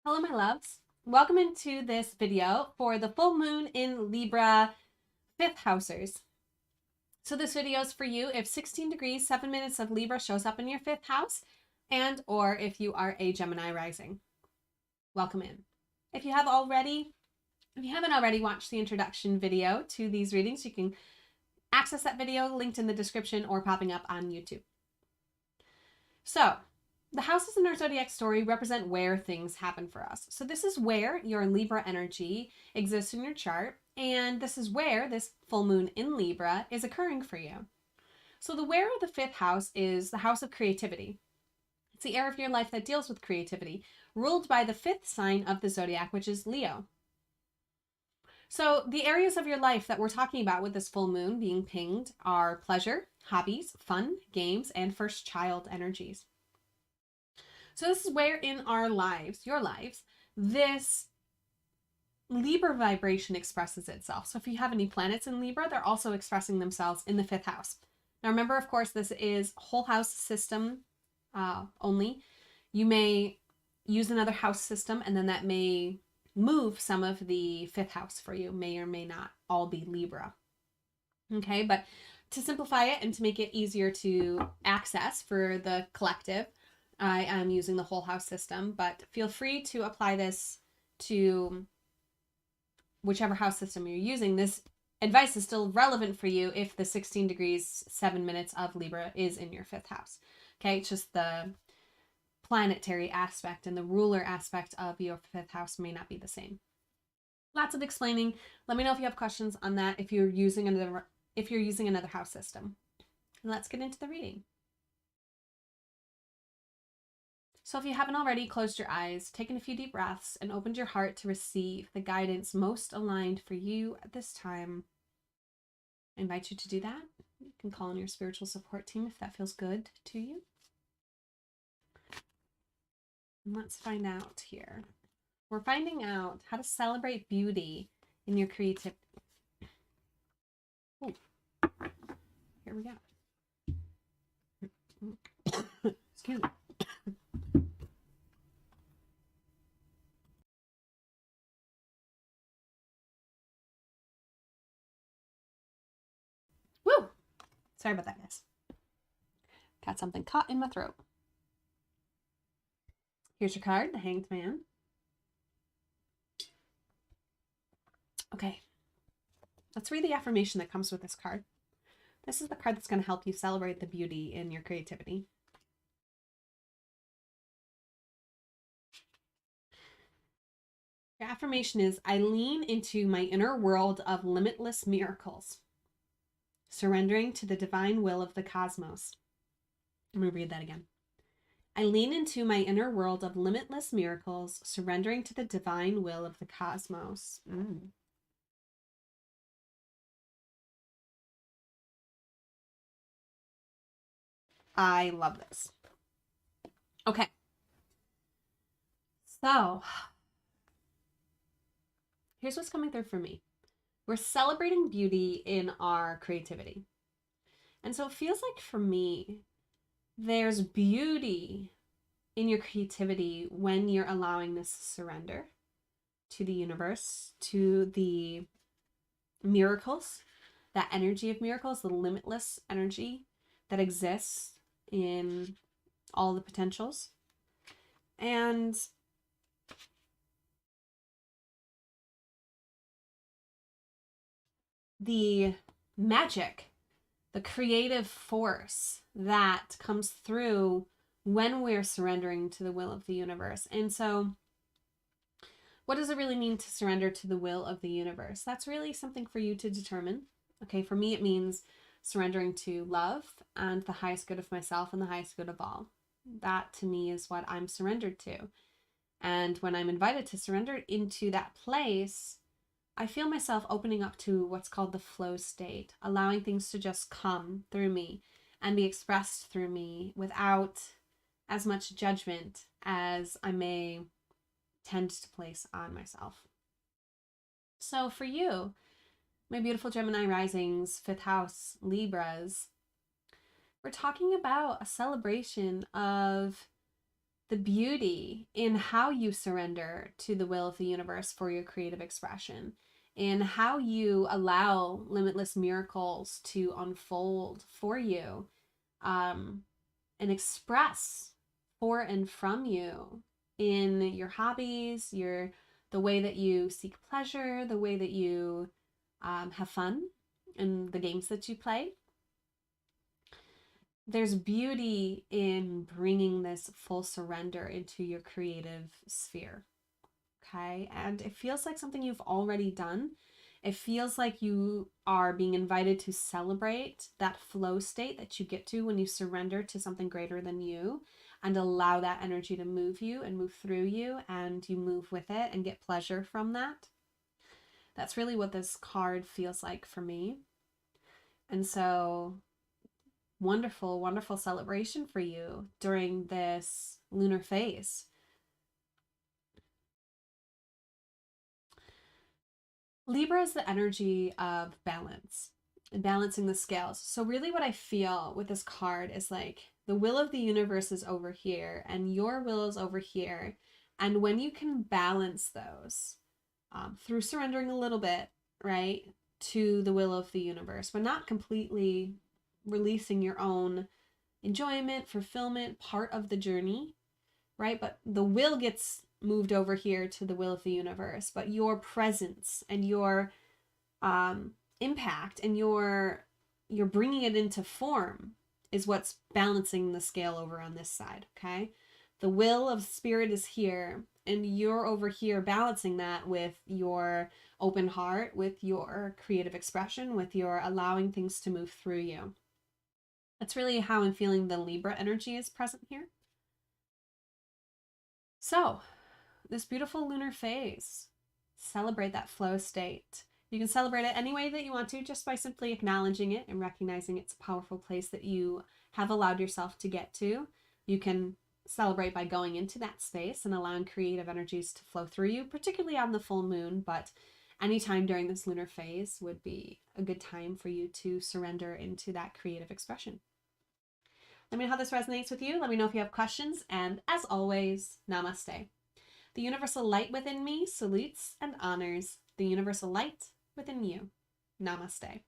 Hello, my loves. Welcome into this video for the full moon in Libra, 5th housers. So this video is for you if 16 degrees, 7 minutes of Libra shows up in your 5th house, and or if you are a Gemini rising. Welcome in. If you haven't already watched the introduction video to these readings, you can access that video linked in the description or popping up on YouTube. So, the houses in our zodiac story represent where things happen for us. So this is where your Libra energy exists in your chart, and this is where this full moon in Libra is occurring for you. So the where of the 5th house is the house of creativity. It's the area of your life that deals with creativity, ruled by the 5th sign of the zodiac, which is Leo. So the areas of your life that we're talking about with this full moon being pinged are pleasure, hobbies, fun, games, and first child energies. So this is where in our lives, your lives, this Libra vibration expresses itself. So if you have any planets in Libra, they're also expressing themselves in the 5th house. Now remember, of course, this is whole house system only. You may use another house system, and then that may move some of the 5th house for you. May or may not all be Libra. Okay, but to simplify it and to make it easier to access for the collective, I am using the whole house system, but feel free to apply this to whichever house system you're using. This advice is still relevant for you if the 16 degrees, 7 minutes of Libra is in your 5th house. Okay, it's just the planetary aspect and the ruler aspect of your 5th house may not be the same. Lots of explaining. Let me know if you have questions on that if you're using another house system. And let's get into the reading. So if you haven't already closed your eyes, taken a few deep breaths, and opened your heart to receive the guidance most aligned for you at this time, I invite you to do that. You can call on your spiritual support team if that feels good to you. And let's find out here. We're finding out how to celebrate beauty in your creativity. Ooh. Here we go. Excuse me. Woo! Sorry about that, guys. Got something caught in my throat. Here's your card, the Hanged Man. Okay. Let's read the affirmation that comes with this card. This is the card that's going to help you celebrate the beauty in your creativity. Your affirmation is, I lean into my inner world of limitless miracles, surrendering to the divine will of the cosmos. I'm going to read that again. I lean into my inner world of limitless miracles, surrendering to the divine will of the cosmos. I love this. Okay. So, here's what's coming through for me. We're celebrating beauty in our creativity. And so it feels like for me, there's beauty in your creativity when you're allowing this surrender to the universe, to the miracles, that energy of miracles, the limitless energy that exists in all the potentials. And the magic, the creative force that comes through when we're surrendering to the will of the universe. And so what does it really mean to surrender to the will of the universe? That's really something for you to determine. Okay, for me, it means surrendering to love and the highest good of myself and the highest good of all. That to me is what I'm surrendered to. And when I'm invited to surrender into that place, I feel myself opening up to what's called the flow state, allowing things to just come through me and be expressed through me without as much judgment as I may tend to place on myself. So for you, my beautiful Gemini risings, 5th house Libras, we're talking about a celebration of the beauty in how you surrender to the will of the universe for your creative expression, in how you allow limitless miracles to unfold for you, and express for and from you in your hobbies, the way that you seek pleasure, the way that you have fun in the games that you play. There's beauty in bringing this full surrender into your creative sphere. Okay. And it feels like something you've already done. It feels like you are being invited to celebrate that flow state that you get to when you surrender to something greater than you and allow that energy to move you and move through you, and you move with it and get pleasure from that. That's really what this card feels like for me. And so wonderful, wonderful celebration for you during this lunar phase. Libra is the energy of balance and balancing the scales. So really what I feel with this card is like the will of the universe is over here and your will is over here. And when you can balance those through surrendering a little bit, right, to the will of the universe, but not completely releasing your own enjoyment, fulfillment, part of the journey, right? But the will gets moved over here to the will of the universe, but your presence and your impact and your bringing it into form is what's balancing the scale over on this side. Okay, the will of spirit is here and you're over here balancing that with your open heart, with your creative expression, with your allowing things to move through you. That's really how I'm feeling the Libra energy is present here. So this beautiful lunar phase, celebrate that flow state. You can celebrate it any way that you want to, just by simply acknowledging it and recognizing it's a powerful place that you have allowed yourself to get to. You can celebrate by going into that space and allowing creative energies to flow through you, particularly on the full moon, but anytime during this lunar phase would be a good time for you to surrender into that creative expression. Let me know how this resonates with you. Let me know if you have questions. And as always, namaste. The universal light within me salutes and honors the universal light within you. Namaste.